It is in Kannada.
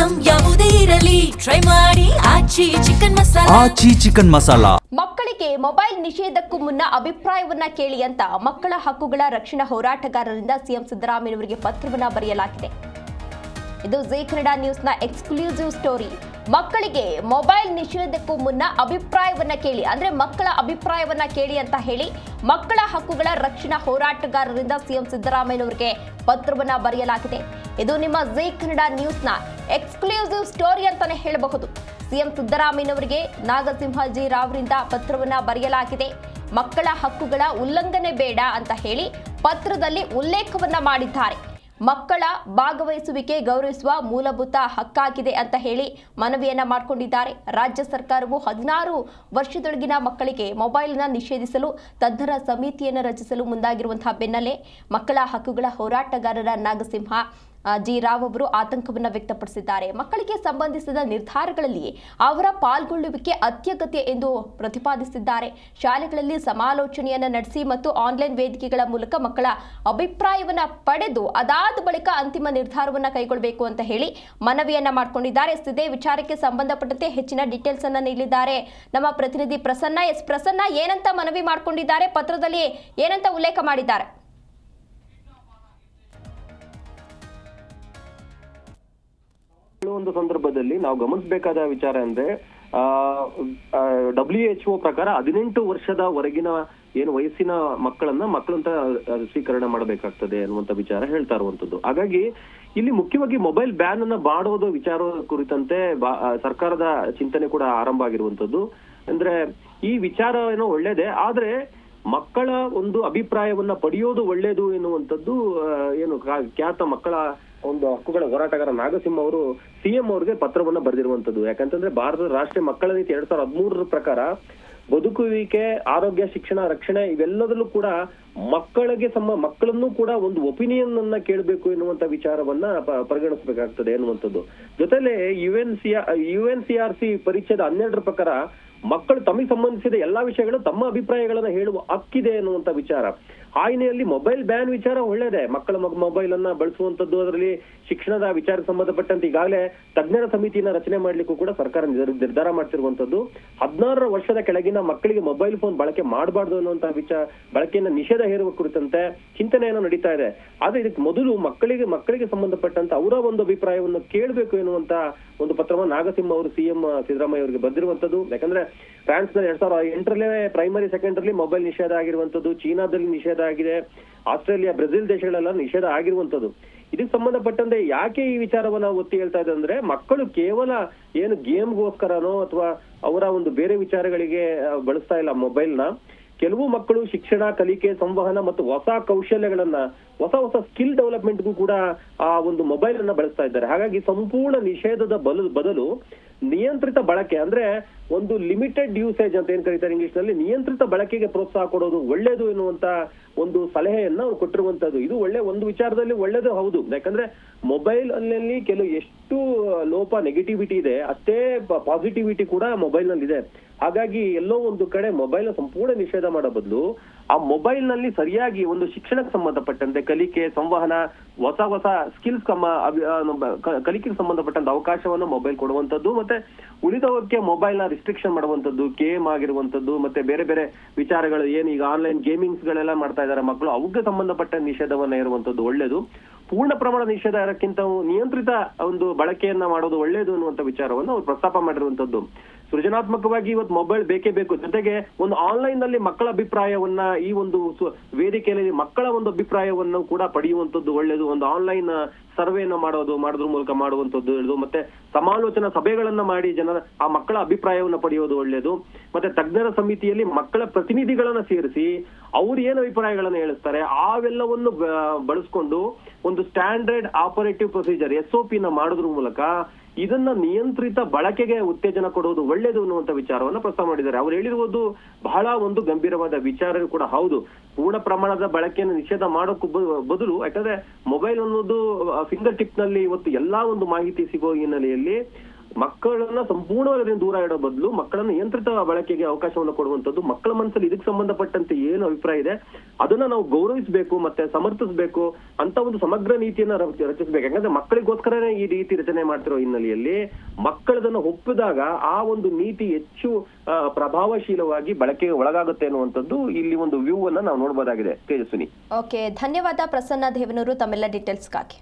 ಐಟಂ ಯಾವುದೇ ಇರಲಿ ಟ್ರೈ ಮಾಡಿ ಆಚಿ ಚಿಕನ್ ಮಸಾಲಾ. ಮಕ್ಕಳಿಗೆ ಮೊಬೈಲ್ ನಿಷೇಧಕ್ಕೂ ಮುನ್ನ ಅಭಿಪ್ರಾಯವನ್ನ ಕೇಳಿ ಅಂತ ಮಕ್ಕಳ ಹಕ್ಕುಗಳ ರಕ್ಷಣಾ ಹೋರಾಟಗಾರರಿಂದ ಸಿಎಂ ಸಿದ್ದರಾಮಯ್ಯನವರಿಗೆ ಪತ್ರವನ್ನ ಬರೆಯಲಾಗಿದೆ. ಇದು ಜೀ ಕನ್ನಡ ನ್ಯೂಸ್ನ ಎಕ್ಸ್ಕ್ಲೂಸಿವ್ ಸ್ಟೋರಿ. ಮಕ್ಕಳಿಗೆ ಮೊಬೈಲ್ ನಿಷೇಧಕ್ಕೂ ಮುನ್ನ ಅಭಿಪ್ರಾಯವನ್ನ ಕೇಳಿ, ಅಂದ್ರೆ ಮಕ್ಕಳ ಅಭಿಪ್ರಾಯವನ್ನ ಕೇಳಿ ಅಂತ ಹೇಳಿ ಮಕ್ಕಳ ಹಕ್ಕುಗಳ ರಕ್ಷಣಾ ಹೋರಾಟಗಾರರಿಂದ ಸಿಎಂ ಸಿದ್ದರಾಮಯ್ಯನವರಿಗೆ ಪತ್ರವನ್ನ ಬರೆಯಲಾಗಿದೆ. ಇದು ನಿಮ್ಮ ಜೀ ಕನ್ನಡ ನ್ಯೂಸ್ನ ಎಕ್ಸ್ಕ್ಲೂಸಿವ್ ಸ್ಟೋರಿ ಅಂತಾನೆ ಹೇಳಬಹುದು. ಸಿಎಂ ಸಿದ್ದರಾಮಯ್ಯನವರಿಗೆ ನಾಗಸಿಂಹ ರಾವ್ರಿಂದ ಪತ್ರವನ್ನ ಬರೆಯಲಾಗಿದೆ. ಮಕ್ಕಳ ಹಕ್ಕುಗಳ ಉಲ್ಲಂಘನೆ ಬೇಡ ಅಂತ ಹೇಳಿ ಪತ್ರದಲ್ಲಿ ಉಲ್ಲೇಖವನ್ನ ಮಾಡಿದ್ದಾರೆ. ಮಕ್ಕಳ ಭಾಗವಹಿಸುವಿಕೆ ಗೌರವಿಸುವ ಮೂಲಭೂತ ಹಕ್ಕಾಗಿದೆ ಅಂತ ಹೇಳಿ ಮನವಿಯನ್ನ ಮಾಡಿಕೊಂಡಿದ್ದಾರೆ. ರಾಜ್ಯ ಸರ್ಕಾರವು 16 ವರ್ಷದೊಳಗಿನ ಮಕ್ಕಳಿಗೆ ಮೊಬೈಲ್ನ ನಿಷೇಧಿಸಲು ತಜ್ಞರ ಸಮಿತಿಯನ್ನು ರಚಿಸಲು ಮುಂದಾಗಿರುವಂತಹ ಬೆನ್ನಲ್ಲೇ ಮಕ್ಕಳ ಹಕ್ಕುಗಳ ಹೋರಾಟಗಾರರ ನಾಗಸಿಂಹ ರಾವ್ ಅವರು ಆತಂಕವನ್ನು ವ್ಯಕ್ತಪಡಿಸಿದ್ದಾರೆ. ಮಕ್ಕಳಿಗೆ ಸಂಬಂಧಿಸಿದ ನಿರ್ಧಾರಗಳಲ್ಲಿ ಅವರ ಪಾಲ್ಗೊಳ್ಳುವಿಕೆ ಅತ್ಯಗತ್ಯ ಎಂದು ಪ್ರತಿಪಾದಿಸಿದ್ದಾರೆ. ಶಾಲೆಗಳಲ್ಲಿ ಸಮಾಲೋಚನೆಯನ್ನು ನಡೆಸಿ ಮತ್ತು ಆನ್ಲೈನ್ ವೇದಿಕೆಗಳ ಮೂಲಕ ಮಕ್ಕಳ ಅಭಿಪ್ರಾಯವನ್ನು ಪಡೆದು ಅದಾದ ಬಳಿಕ ಅಂತಿಮ ನಿರ್ಧಾರವನ್ನು ಕೈಗೊಳ್ಳಬೇಕು ಅಂತ ಹೇಳಿ ಮನವಿಯನ್ನ ಮಾಡಿಕೊಂಡಿದ್ದಾರೆ. ಇದೇ ವಿಚಾರಕ್ಕೆ ಸಂಬಂಧಪಟ್ಟಂತೆ ಹೆಚ್ಚಿನ ಡೀಟೇಲ್ಸ್ ಅನ್ನ ನೀಡಿದ್ದಾರೆ ನಮ್ಮ ಪ್ರತಿನಿಧಿ ಪ್ರಸನ್ನ. ಪ್ರಸನ್ನ, ಏನಂತ ಮನವಿ ಮಾಡಿಕೊಂಡಿದ್ದಾರೆ, ಪತ್ರದಲ್ಲಿ ಏನಂತ ಉಲ್ಲೇಖ ಮಾಡಿದ್ದಾರೆ? ಒಂದು ಸಂದರ್ಭದಲ್ಲಿ ನಾವು ಗಮನಿಸಬೇಕಾದ ವಿಚಾರ ಅಂದ್ರೆ WHO ಪ್ರಕಾರ 18 ವರ್ಷದವರೆಗಿನ ಏನು ವಯಸ್ಸಿನ ಮಕ್ಕಳಂತ ಸ್ವೀಕರಣ ಮಾಡಬೇಕಾಗ್ತದೆ ಅನ್ನುವಂತ ವಿಚಾರ ಹೇಳ್ತಾ ಇರುವಂತದ್ದು. ಹಾಗಾಗಿ ಇಲ್ಲಿ ಮುಖ್ಯವಾಗಿ ಮೊಬೈಲ್ ಬ್ಯಾನ್ ಅನ್ನ ಮಾಡೋದು ವಿಚಾರ ಕುರಿತಂತೆ ಸರ್ಕಾರದ ಚಿಂತನೆ ಕೂಡ ಆರಂಭ ಆಗಿರುವಂತದ್ದು. ಅಂದ್ರೆ ಈ ವಿಚಾರ ಏನೋ ಒಳ್ಳೇದೇ, ಆದ್ರೆ ಮಕ್ಕಳ ಒಂದು ಅಭಿಪ್ರಾಯವನ್ನ ಪಡೆಯೋದು ಒಳ್ಳೇದು ಎನ್ನುವಂಥದ್ದು ಏನು ಖ್ಯಾತ ಮಕ್ಕಳ ಒಂದು ಹಕ್ಕುಗಳ ಹೋರಾಟಗಾರ ನಾಗಸಿಂಹ ಅವರು ಸಿಎಂ ಅವ್ರಿಗೆ ಪತ್ರವನ್ನ ಬರೆದಿರುವಂತದ್ದು. ಯಾಕಂತಂದ್ರೆ ಭಾರತದ ರಾಷ್ಟ್ರೀಯ ಮಕ್ಕಳ ನೀತಿ 2013 ಪ್ರಕಾರ ಬದುಕುವಿಕೆ, ಆರೋಗ್ಯ, ಶಿಕ್ಷಣ, ರಕ್ಷಣೆ ಇವೆಲ್ಲದಲ್ಲೂ ಕೂಡ ಮಕ್ಕಳನ್ನು ಕೂಡ ಒಂದು ಒಪಿನಿಯನ್ ಅನ್ನ ಕೇಳಬೇಕು ಎನ್ನುವಂತ ವಿಚಾರವನ್ನ ಪರಿಗಣಿಸಬೇಕಾಗ್ತದೆ ಎನ್ನುವಂಥದ್ದು. ಜೊತೆಲೆ UNCRC ಪರಿಚ್ಛೇದ 12 ಪ್ರಕಾರ ಮಕ್ಕಳು ತಮಗೆ ಸಂಬಂಧಿಸಿದ ಎಲ್ಲಾ ವಿಷಯಗಳು ತಮ್ಮ ಅಭಿಪ್ರಾಯಗಳನ್ನ ಹೇಳುವ ಹಕ್ಕಿದೆ ಎನ್ನುವಂತ ವಿಚಾರ. ಆ ಹಿನ್ನೆಲೆಯಲ್ಲಿ ಮೊಬೈಲ್ ಬ್ಯಾನ್ ವಿಚಾರ ಒಳ್ಳೇದೇ. ಮಕ್ಕಳ ಮೊಬೈಲ್ ಅನ್ನ ಬಳಸುವಂತದ್ದು, ಅದರಲ್ಲಿ ಶಿಕ್ಷಣದ ವಿಚಾರಕ್ಕೆ ಸಂಬಂಧಪಟ್ಟಂತೆ ಈಗಾಗಲೇ ತಜ್ಞರ ಸಮಿತಿಯನ್ನ ರಚನೆ ಮಾಡ್ಲಿಕ್ಕೂ ಕೂಡ ಸರ್ಕಾರ ನಿರ್ಧಾರ ಮಾಡ್ತಿರುವಂತದ್ದು. 16 ವರ್ಷದ ಕೆಳಗಿನ ಮಕ್ಕಳಿಗೆ ಮೊಬೈಲ್ ಫೋನ್ ಬಳಕೆ ಮಾಡಬಾರ್ದು ಅನ್ನುವಂತ ಬಳಕೆಯನ್ನ ನಿಷೇಧ ಹೇರುವ ಕುರಿತಂತೆ ಚಿಂತನೆಯನ್ನು ನಡೀತಾ ಇದೆ. ಆದ್ರೆ ಇದಕ್ಕೆ ಮೊದಲು ಮಕ್ಕಳಿಗೆ ಸಂಬಂಧಪಟ್ಟಂತ ಅವರ ಒಂದು ಅಭಿಪ್ರಾಯವನ್ನು ಕೇಳಬೇಕು ಎನ್ನುವಂತ ಒಂದು ಪತ್ರವನ್ನು ನಾಗಸಿಂಹ ಅವರು ಸಿಎಂ ಸಿದ್ದರಾಮಯ್ಯ ಅವರಿಗೆ ಬಂದಿರುವಂತದ್ದು. ಯಾಕಂದ್ರೆ ಫ್ರಾನ್ಸ್ ನಲ್ಲಿ 2008ರಲ್ಲೇ ಪ್ರೈಮರಿ ಸೆಕೆಂಡರಿ ಮೊಬೈಲ್ ನಿಷೇಧ ಆಗಿರುವಂತದ್ದು, ಚೀನಾದಲ್ಲಿ ನಿಷೇಧ ಆಗಿದೆ, ಆಸ್ಟ್ರೇಲಿಯಾ, ಬ್ರೆಜಿಲ್ ದೇಶಗಳೆಲ್ಲ ನಿಷೇಧ ಆಗಿರುವಂತದ್ದು. ಇದಕ್ಕೆ ಸಂಬಂಧಪಟ್ಟಂತೆ ಯಾಕೆ ಈ ವಿಚಾರವನ್ನ ಒತ್ತಿ ಹೇಳ್ತಾ ಇದೆ ಅಂದ್ರೆ, ಮಕ್ಕಳು ಕೇವಲ ಏನು ಗೇಮ್ಗೋಸ್ಕರನೋ ಅಥವಾ ಅವರ ಒಂದು ಬೇರೆ ವಿಚಾರಗಳಿಗೆ ಬಳಸ್ತಾ ಇಲ್ಲ ಮೊಬೈಲ್ನ. ಕೆಲವು ಮಕ್ಕಳು ಶಿಕ್ಷಣ, ಕಲಿಕೆ, ಸಂವಹನ ಮತ್ತು ಹೊಸ ಕೌಶಲ್ಯಗಳನ್ನ, ಹೊಸ ಸ್ಕಿಲ್ ಡೆವಲಪ್ಮೆಂಟ್ಗೂ ಕೂಡ ಆ ಒಂದು ಮೊಬೈಲ್ ಅನ್ನ ಬಳಸ್ತಾ ಇದ್ದಾರೆ. ಹಾಗಾಗಿ ಸಂಪೂರ್ಣ ನಿಷೇಧದ ಬದಲು ನಿಯಂತ್ರಿತ ಬಳಕೆ, ಅಂದ್ರೆ ಒಂದು ಲಿಮಿಟೆಡ್ ಯೂಸೇಜ್ ಅಂತ ಏನ್ ಕರೀತಾರೆ ಇಂಗ್ಲಿಷ್ ನಲ್ಲಿ, ನಿಯಂತ್ರಿತ ಬಳಕೆಗೆ ಪ್ರೋತ್ಸಾಹ ಕೊಡೋದು ಒಳ್ಳೇದು ಎನ್ನುವಂತ ಒಂದು ಸಲಹೆಯನ್ನ ಅವ್ರು ಕೊಟ್ಟಿರುವಂತದ್ದು. ಇದು ಒಂದು ವಿಚಾರದಲ್ಲಿ ಒಳ್ಳೇದು ಹೌದು. ಯಾಕಂದ್ರೆ ಮೊಬೈಲ್ ಅಲ್ಲಿ ಕೆಲವು ಎಷ್ಟು ಲೋಪ, ನೆಗೆಟಿವಿಟಿ ಇದೆ, ಅಷ್ಟೇ ಪಾಸಿಟಿವಿಟಿ ಕೂಡ ಮೊಬೈಲ್ ನಲ್ಲಿ ಇದೆ. ಹಾಗಾಗಿ ಎಲ್ಲೋ ಒಂದು ಕಡೆ ಮೊಬೈಲ್ ಸಂಪೂರ್ಣ ನಿಷೇಧ ಮಾಡೋ ಬದಲು ಆ ಮೊಬೈಲ್ ನಲ್ಲಿ ಸರಿಯಾಗಿ ಒಂದು ಶಿಕ್ಷಣಕ್ಕೆ ಸಂಬಂಧಪಟ್ಟಂತೆ ಕಲಿಕೆ, ಸಂವಹನ, ಹೊಸ ಸ್ಕಿಲ್ಸ್ ಕಲಿಕೆಗೆ ಸಂಬಂಧಪಟ್ಟಂತ ಅವಕಾಶವನ್ನು ಮೊಬೈಲ್ ಕೊಡುವಂತದ್ದು, ಮತ್ತೆ ಉಳಿದವಕ್ಕೆ ಮೊಬೈಲ್ ನ ರಿಸ್ಟ್ರಿಕ್ಷನ್ ಮಾಡುವಂತದ್ದು, ಗೇಮ್ ಆಗಿರುವಂತದ್ದು, ಮತ್ತೆ ಬೇರೆ ಬೇರೆ ವಿಚಾರಗಳು ಏನು ಈಗ ಆನ್ಲೈನ್ ಗೇಮಿಂಗ್ಸ್ ಗಳೆಲ್ಲ ಮಾಡ್ತಾ ಇದ್ದಾರೆ ಮಕ್ಕಳು, ಅವಕ್ಕೆ ಸಂಬಂಧಪಟ್ಟ ನಿಷೇಧವನ್ನ ಇರುವಂತದ್ದು ಒಳ್ಳೇದು. ಪೂರ್ಣ ಪ್ರಮಾಣ ನಿಷೇಧ ಇರಕ್ಕಿಂತ ನಿಯಂತ್ರಿತ ಒಂದು ಬಳಕೆಯನ್ನ ಮಾಡೋದು ಒಳ್ಳೇದು ಅನ್ನುವಂತ ವಿಚಾರವನ್ನು ಅವ್ರು ಪ್ರಸ್ತಾಪ ಮಾಡಿರುವಂತದ್ದು. ಸೃಜನಾತ್ಮಕವಾಗಿ ಇವತ್ತು ಮೊಬೈಲ್ ಬೇಕೇ ಬೇಕು. ಜೊತೆಗೆ ಒಂದು ಆನ್ಲೈನ್ ನಲ್ಲಿ ಮಕ್ಕಳ ಅಭಿಪ್ರಾಯವನ್ನ, ಈ ಒಂದು ವೇದಿಕೆಯಲ್ಲಿ ಮಕ್ಕಳ ಒಂದು ಅಭಿಪ್ರಾಯವನ್ನು ಕೂಡ ಪಡೆಯುವಂತದ್ದು ಒಳ್ಳೇದು. ಒಂದು ಆನ್ಲೈನ್ ಸರ್ವೆಯನ್ನ ಮಾಡೋದ್ರ ಮೂಲಕ ಮಾಡುವಂತದ್ದು, ಮತ್ತೆ ಸಮಾಲೋಚನಾ ಸಭೆಗಳನ್ನ ಮಾಡಿ ಆ ಮಕ್ಕಳ ಅಭಿಪ್ರಾಯವನ್ನ ಪಡೆಯೋದು ಒಳ್ಳೇದು. ಮತ್ತೆ ತಜ್ಞರ ಸಮಿತಿಯಲ್ಲಿ ಮಕ್ಕಳ ಪ್ರತಿನಿಧಿಗಳನ್ನ ಸೇರಿಸಿ ಅವ್ರು ಏನು ಅಭಿಪ್ರಾಯಗಳನ್ನ ಹೇಳಿಸ್ತಾರೆ ಅವೆಲ್ಲವನ್ನು ಬಳಸ್ಕೊಂಡು ಒಂದು ಸ್ಟ್ಯಾಂಡರ್ಡ್ ಆಪರೇಟಿವ್ ಪ್ರೊಸೀಜರ್ SOP ನ ಮಾಡೋದ್ರ ಮೂಲಕ ಇದನ್ನ ನಿಯಂತ್ರಿತ ಬಳಕೆಗೆ ಉತ್ತೇಜನ ಕೊಡುವುದು ಒಳ್ಳೇದು ಅನ್ನುವಂತ ವಿಚಾರವನ್ನ ಪ್ರಸ್ತಾವ ಮಾಡಿದ್ದಾರೆ. ಅವ್ರು ಹೇಳಿರುವುದು ಬಹಳ ಒಂದು ಗಂಭೀರವಾದ ವಿಚಾರ ಕೂಡ ಹೌದು. ಪೂರ್ಣ ಪ್ರಮಾಣದ ಬಳಕೆಯನ್ನು ನಿಷೇಧ ಮಾಡೋಕ್ಕೂ ಬದಲು, ಯಾಕಂದ್ರೆ ಮೊಬೈಲ್ ಅನ್ನೋದು ಫಿಂಗರ್ ಟಿಪ್ ನಲ್ಲಿ ಇವತ್ತು ಎಲ್ಲಾ ಒಂದು ಮಾಹಿತಿ ಸಿಗೋ ಹಿನ್ನೆಲೆಯಲ್ಲಿ ಮಕ್ಕಳನ್ನ ಸಂಪೂರ್ಣವಾಗಿ ಅದರಿಂದ ದೂರ ಇಡೋ ಬದಲು ಮಕ್ಕಳನ್ನ ನಿಯಂತ್ರಿತ ಬಳಕೆಗೆ ಅವಕಾಶವನ್ನು ಕೊಡುವಂತದ್ದು, ಮಕ್ಕಳ ಮನಸ್ಸಲ್ಲಿ ಇದಕ್ಕೆ ಸಂಬಂಧಪಟ್ಟಂತೆ ಏನು ಅಭಿಪ್ರಾಯ ಇದೆ ಅದನ್ನ ನಾವು ಗೌರವಿಸಬೇಕು ಮತ್ತೆ ಸಮರ್ಥಿಸಬೇಕು ಅಂತ ಒಂದು ಸಮಗ್ರ ನೀತಿಯನ್ನ ರಚಿಸಬೇಕು. ಯಾಕಂದ್ರೆ ಮಕ್ಕಳಿಗೋಸ್ಕರನೇ ಈ ರೀತಿ ರಚನೆ ಮಾಡ್ತಿರೋ ಹಿನ್ನೆಲೆಯಲ್ಲಿ ಮಕ್ಕಳದನ್ನ ಒಪ್ಪಿದಾಗ ಆ ಒಂದು ನೀತಿ ಹೆಚ್ಚು ಪ್ರಭಾವಶೀಲವಾಗಿ ಬಳಕೆಗೆ ಒಳಗಾಗುತ್ತೆ ಅನ್ನುವಂಥದ್ದು ಇಲ್ಲಿ ಒಂದು ವ್ಯೂ ಅನ್ನ ನಾವು ನೋಡಬಹುದಾಗಿದೆ. ತೇಜಸ್ವಿನಿ. ಓಕೆ, ಧನ್ಯವಾದ ಪ್ರಸನ್ನ ದೇವನೂರು ತಮ್ಮೆಲ್ಲ ಡೀಟೇಲ್ಸ್ಗಾಗಿ.